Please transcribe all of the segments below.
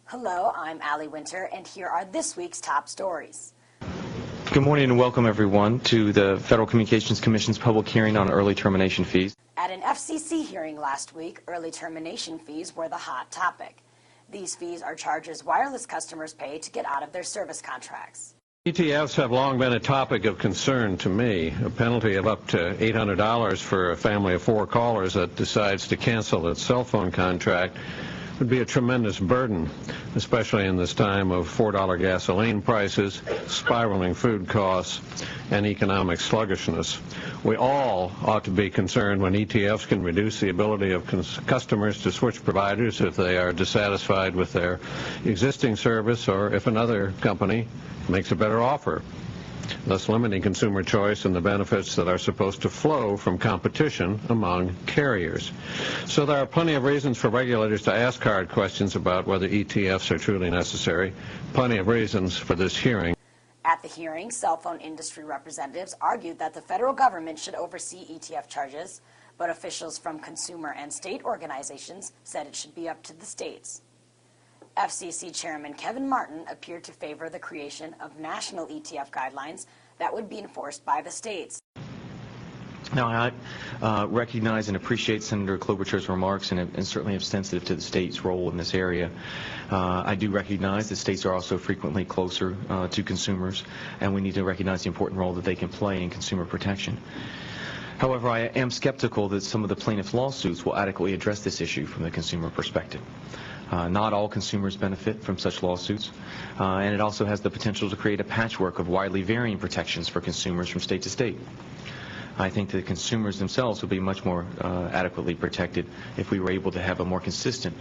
Hello, I'm Allie Winter, and here are this week's top stories. Good morning and welcome everyone to the Federal Communications Commission's public hearing on early termination fees. At an FCC hearing last week, early termination fees were the hot topic. These fees are charges wireless customers pay to get out of their service contracts. ETFs have long been a topic of concern to me. A penalty of up to $800 for a family of 4 callers that decides to cancel its cell phone contract would be a tremendous burden, especially in this time of $4 gasoline prices, spiraling food costs, and economic sluggishness. We all ought to be concerned when ETFs can reduce the ability of customers to switch providers if they are dissatisfied with their existing service or if another company makes a better offer, thus limiting consumer choice and the benefits that are supposed to flow from competition among carriers. So there are plenty of reasons for regulators to ask hard questions about whether ETFs are truly necessary. Plenty of reasons for this hearing. At the hearing, cell phone industry representatives argued that the federal government should oversee ETF charges, but officials from consumer and state organizations said it should be up to the states. FCC Chairman Kevin Martin appeared to favor the creation of national ETF guidelines that would be enforced by the states. Now, I recognize and appreciate Senator Klobuchar's remarks and certainly am sensitive to the state's role in this area. I do recognize that states are also frequently closer to consumers, and we need to recognize the important role that they can play in consumer protection. However, I am skeptical that some of the plaintiff lawsuits will adequately address this issue from the consumer perspective. Not all consumers benefit from such lawsuits, and it also has the potential to create a patchwork of widely varying protections for consumers from state to state. I think that consumers themselves would be much more adequately protected if we were able to have a more consistent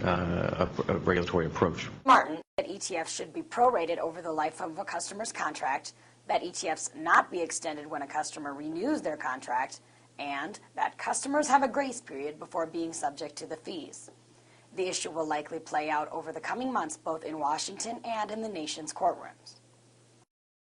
regulatory approach. Martin said ETFs should be prorated over the life of a customer's contract, that ETFs not be extended when a customer renews their contract, and that customers have a grace period before being subject to the fees. The issue will likely play out over the coming months both in Washington and in the nation's courtrooms.